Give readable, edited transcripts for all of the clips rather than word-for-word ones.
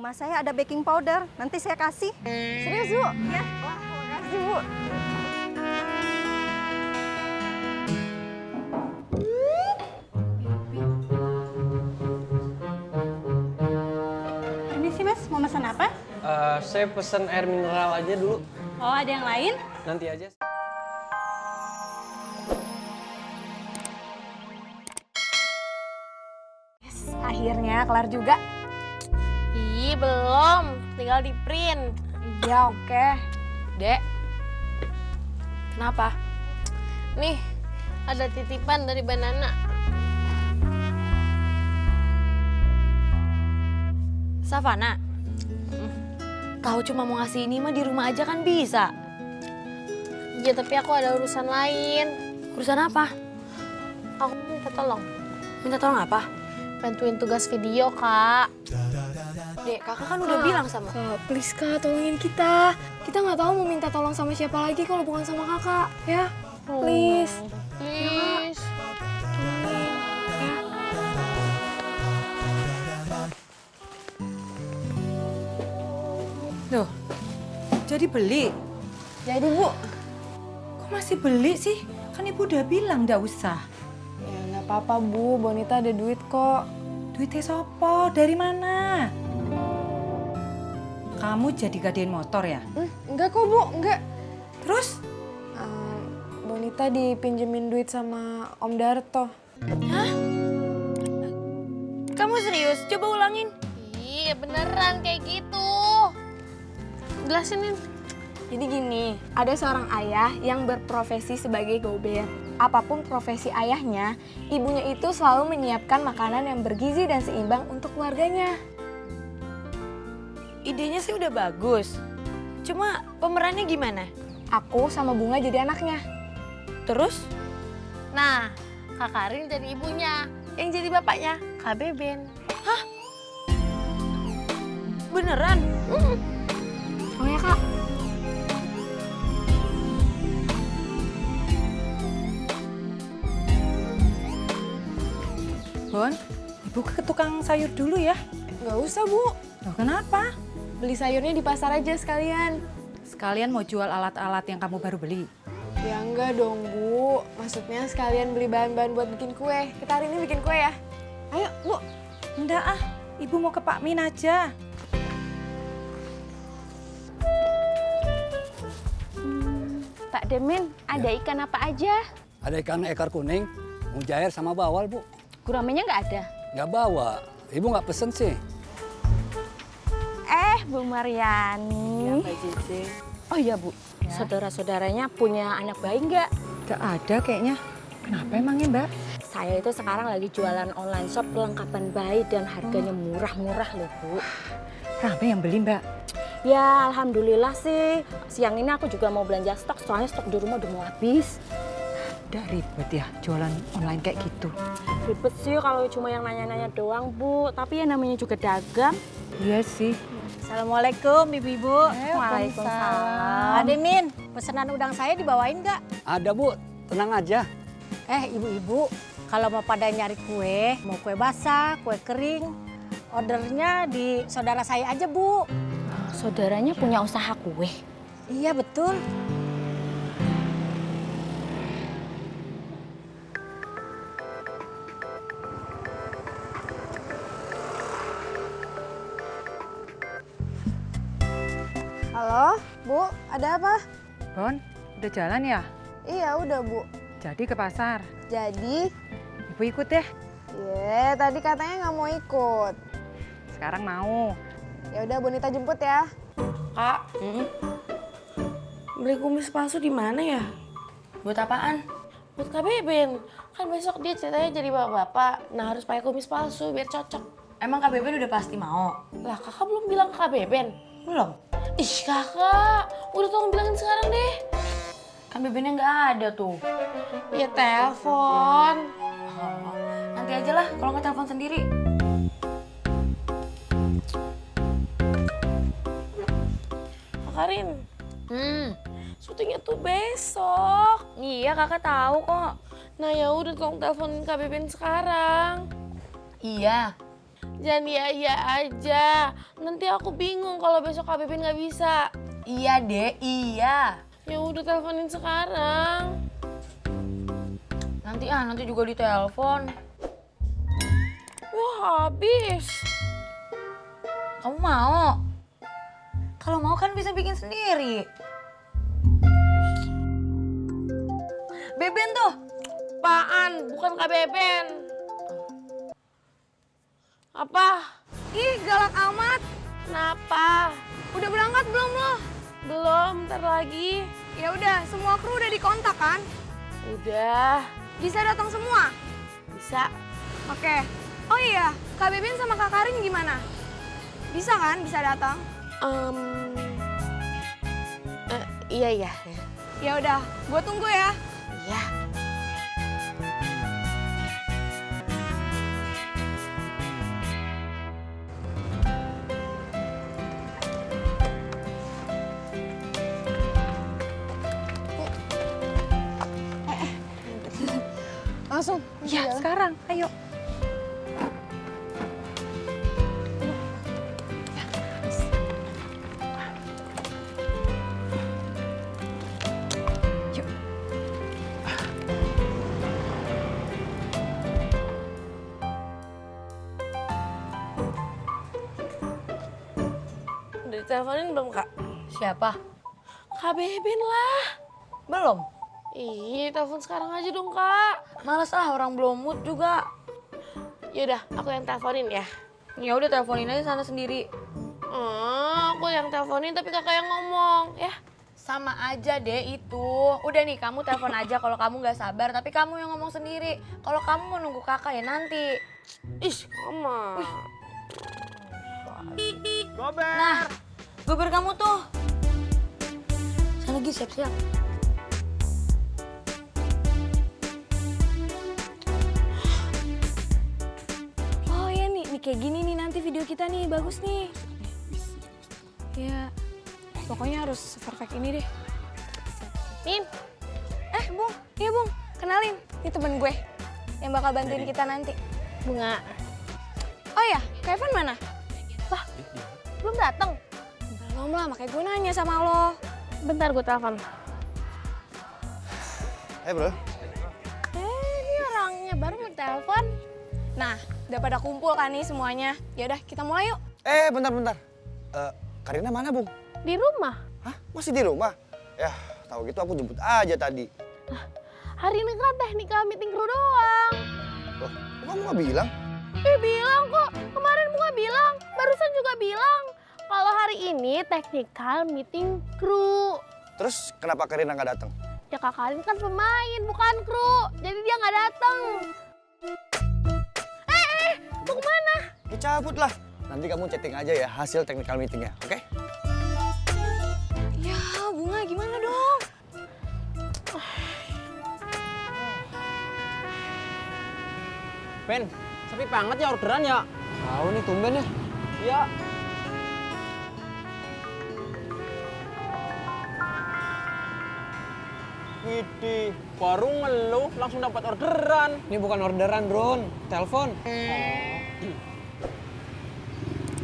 rumah saya ada baking powder. Nanti saya kasih. Serius, Bu? Ya. Wah, makasih, Bu. Ini sih Mas, mau pesan apa? Saya pesen air mineral aja dulu. Oh, ada yang lain? Nanti aja. Akhirnya kelar juga. Ih, belum. Tinggal di print. Iya, oke. Dek. Kenapa? Nih, ada titipan dari Banana. Savana, kau cuma mau ngasih ini mah di rumah aja kan bisa. Iya, tapi aku ada urusan lain. Urusan apa? Aku minta tolong. Minta tolong apa? Bantuin tugas video, Kak. Dek, kakak kan udah bilang sama. Kak, please Kak, tolongin kita. Kita nggak tahu mau minta tolong sama siapa lagi kalau bukan sama Kakak, ya? Please. Please. Loh, jadi beli? Jadi, Bu. Kok masih beli sih? Kan ibu udah bilang nggak usah. Ya nggak apa-apa, Bu. Bonita ada duit kok. Duitnya sopo? Dari mana? Kamu jadi gadein motor ya? Enggak kok, Bu. Enggak. Terus? Bonita dipinjemin duit sama Om Darto. Kamu serius? Coba ulangin. Iya, beneran kayak gitu. Jelasinin. Jadi gini, ada seorang ayah yang berprofesi sebagai gober. Apapun profesi ayahnya, ibunya itu selalu menyiapkan makanan yang bergizi dan seimbang untuk keluarganya. Idenya sih udah bagus. Cuma pemerannya gimana? Aku sama Bunga jadi anaknya. Terus? Nah, Kak Karin jadi ibunya. Yang jadi bapaknya, Kak Beben. Beneran? Oh ya, Kak? Bon, ibu ke tukang sayur dulu ya. Nggak usah, Bu. Loh, kenapa? Beli sayurnya di pasar aja sekalian. Sekalian mau jual alat-alat yang kamu baru beli. Ya enggak dong, Bu. Maksudnya sekalian beli bahan-bahan buat bikin kue. Kita hari ini bikin kue ya. Ayo, Bu. Enggak ah, ibu mau ke Pak Min aja. Pak Demin, ada ikan apa aja? Ada ikan ekor kuning, mujair sama bawal, Bu. Guramenya nggak ada? Nggak bawa. Ibu nggak pesen sih. Bu Mariani. Ya, Mbak Cici. Oh iya, Bu. Saudara-saudaranya punya anak bayi nggak? Nggak ada kayaknya. Kenapa emangnya, Mbak? Saya itu sekarang lagi jualan online shop perlengkapan bayi dan harganya murah-murah loh, Bu. Rame yang beli, Mbak. Ya, alhamdulillah sih. Siang ini aku juga mau belanja stok, soalnya stok di rumah udah mau habis. Udah ribet ya jualan online kayak gitu. Ribet sih kalau cuma yang nanya-nanya doang, Bu. Tapi ya namanya juga dagang. Iya sih. Assalamualaikum Ibu-Ibu. Waalaikumsalam. Ademin, pesanan udang saya dibawain nggak? Ada, Bu. Tenang aja. Ibu-ibu, kalau mau pada nyari kue, mau kue basah, kue kering, ordernya di saudara saya aja, Bu. Saudaranya punya usaha kue. Iya, betul. Halo, Bu. Ada apa? Bon, udah jalan ya? Iya, udah, Bu. Jadi ke pasar. Jadi, Ibu ikut ya? tadi katanya nggak mau ikut. Sekarang mau. Ya udah, Bonita jemput ya. Kak, beli kumis palsu di mana ya? Buat apaan? Buat Kak Beben. Kan besok dia ceritanya jadi bapak-bapak. Nah, harus pakai kumis palsu biar cocok. Emang Kak Beben udah pasti mau? Lah, Kakak belum bilang ke Kak Beben. Belum. Ih, Kakak. Udah tolong bilangin sekarang deh. Kan Bebennya nggak ada tuh. Ya, telepon. Nanti aja lah kalau nggak telepon sendiri. Kak Karin. Syutingnya tuh besok. Iya, Kakak tahu kok. Nah, ya udah tolong teleponin Kak Beben sekarang. Iya. Jangan iya aja. Nanti aku bingung kalau besok Kak Bebin nggak bisa. Iya, Dek, iya. Ya udah teleponin sekarang. Nanti juga ditelepon. Wah, habis. Kamu mau? Kalau mau kan bisa bikin sendiri. Beben tuh. Apaan? Bukan Kak Beben. Apa? Ih, galak amat. Kenapa? Udah berangkat belum lo? Belum, ntar lagi. Ya udah, semua kru udah dikontak kan? Udah, Bisa datang semua? bisa. Oke. Oh iya, Kak Bebin sama Kak Karin gimana? Bisa kan? Bisa datang? Iya. Ya udah, gue tunggu ya. Iya. Langsung. Ya, sekarang. Ayo. Udah diteleponin belum, Kak? Siapa? Kak Bebin lah. Belum. Ih, telepon sekarang aja dong, Kak. Males orang belum mood juga. Yaudah, aku yang teleponin ya. Ya udah teleponin aja sana sendiri. Aku yang teleponin tapi kakak yang ngomong, ya. Sama aja deh itu. Udah nih kamu telepon aja kalau kamu nggak sabar, tapi kamu yang ngomong sendiri. Kalau kamu mau nunggu kakak ya nanti. Ih, kamu. Nah, gober kamu tuh. Saya lagi siap-siap. Oh iya nih kayak gini nih nanti video kita nih, bagus nih. Ya, pokoknya harus perfect ini deh. Min, Bung, iya Bung, kenalin. Ini temen gue yang bakal bantuin kita nanti. Bunga. Oh iya, Kevin mana? Belum datang. Belum lah, makanya gue nanya sama lo. Bentar gue telepon. Bro. Ini orangnya baru mau telepon. Nah, udah pada kumpul kan nih semuanya. Ya udah, kita mulai yuk. Bentar. Karina mana, Bung? Di rumah. Hah? Masih di rumah? Ya, tahu gitu aku jemput aja tadi. Hari ini kan teknikal meeting crew doang. Loh, kok kamu nggak bilang? Bilang kok. Kemarin Bunga bilang. Barusan juga bilang. Kalau hari ini teknikal meeting crew. Terus kenapa Karina nggak datang? Ya Kak Karin kan pemain, bukan kru. Jadi dia nggak datang. Mau kemana? Dicabut lah. Nanti kamu chatting aja ya hasil technical meetingnya, oke? Ya, Bunga gimana dong? Ben, sepi banget ya orderan ya? Tahu nih tumben ya. Iya. Widih, baru ngeluh langsung dapat orderan. Ini bukan orderan, Bron. Telepon.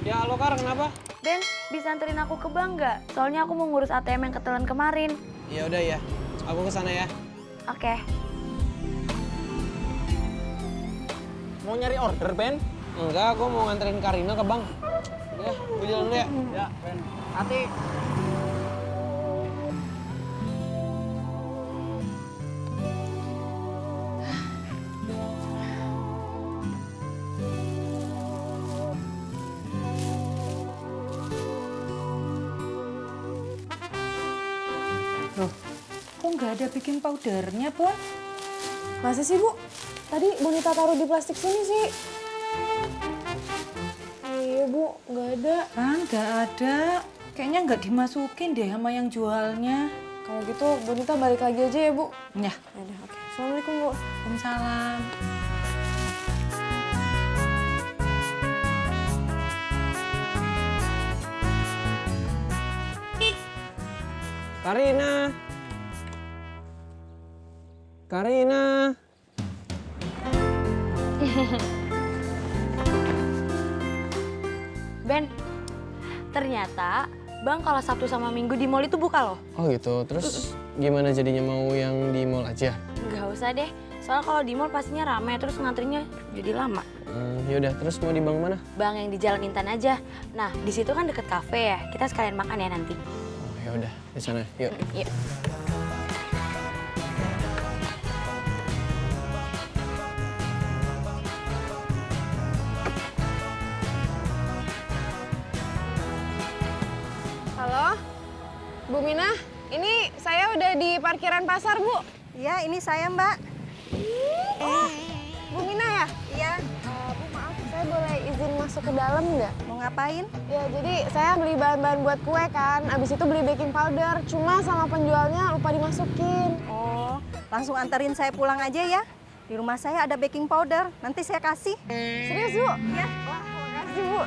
Ya, lo Kar, kenapa? Ben, bisa anterin aku ke bank nggak? Soalnya aku mau ngurus ATM yang ketelan kemarin. Ya udah ya. Aku ke sana ya. Oke. Mau nyari order, Ben? Enggak, aku mau nganterin Karina ke bank. Udah, gue jalan dulu ya. Ya, Ben. Hati. Loh, kok nggak ada baking powdernya, Pon? Masa sih, Bu? Tadi Bonita taruh di plastik sini sih. Iya, Bu. Nggak ada. Nggak ada. Kayaknya nggak dimasukin deh sama yang jualnya. Kalau gitu, Bonita balik lagi aja ya, Bu. Ya, Yaudah, oke. Assalamualaikum, Bu. Waalaikumsalam. Karina. Karina. Ben, ternyata Bang kalau Sabtu sama Minggu di mall itu buka loh. Oh gitu, terus gimana jadinya mau yang di mall aja? Nggak usah deh, soalnya kalau di mall pastinya rame terus ngantrinya jadi lama. Yaudah, terus mau di bank mana? Bang yang di Jalan Intan aja. Nah, di situ kan deket kafe ya. Kita sekalian makan ya nanti. Oh, yaudah, di sana. Yuk. Yuk. Halo, Bu Mina, ini saya udah di parkiran pasar, Bu. Iya, ini saya, Mbak. Bu Mina ya? Iya, Bu maaf, saya boleh izin masuk ke dalam nggak? mau ngapain? Ya, jadi saya beli bahan-bahan buat kue kan, abis itu beli baking powder, cuma sama penjualnya lupa dimasukin. Oh, langsung anterin saya pulang aja ya. Di rumah saya ada baking powder, nanti saya kasih. Serius, Bu? Iya. Wah, makasih, Bu.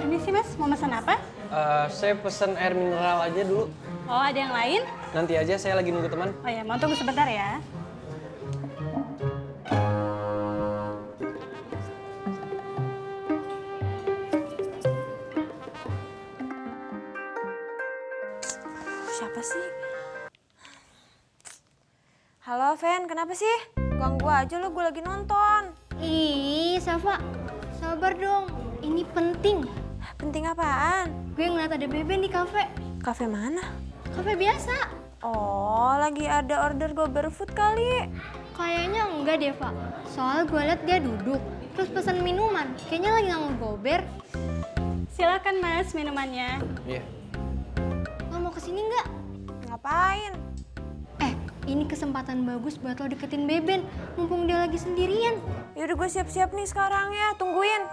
Ini sih Mas, mau pesan apa? Saya pesen air mineral aja dulu. Oh, ada yang lain? Nanti aja, saya lagi nunggu teman. Oh ya, mau tunggu sebentar ya. Siapa sih? Halo, Ven, kenapa sih? Ganggu aja lo, gue lagi nonton. Ih, Safa, sabar dong. Ini penting. Penting apaan? Gue ngeliat ada Beben di kafe. Kafe mana? Kafe biasa. Oh, lagi ada order GoBearFood kali. Kayaknya enggak deh, Pak. Soalnya gue liat dia duduk, terus pesan minuman. Kayaknya lagi nggak ngegober. Silakan Mas, minumannya. Iya. Lo mau kesini nggak? Ngapain? Ini kesempatan bagus buat lo deketin Beben. Mumpung dia lagi sendirian. Yaudah gue siap-siap nih sekarang ya, tungguin.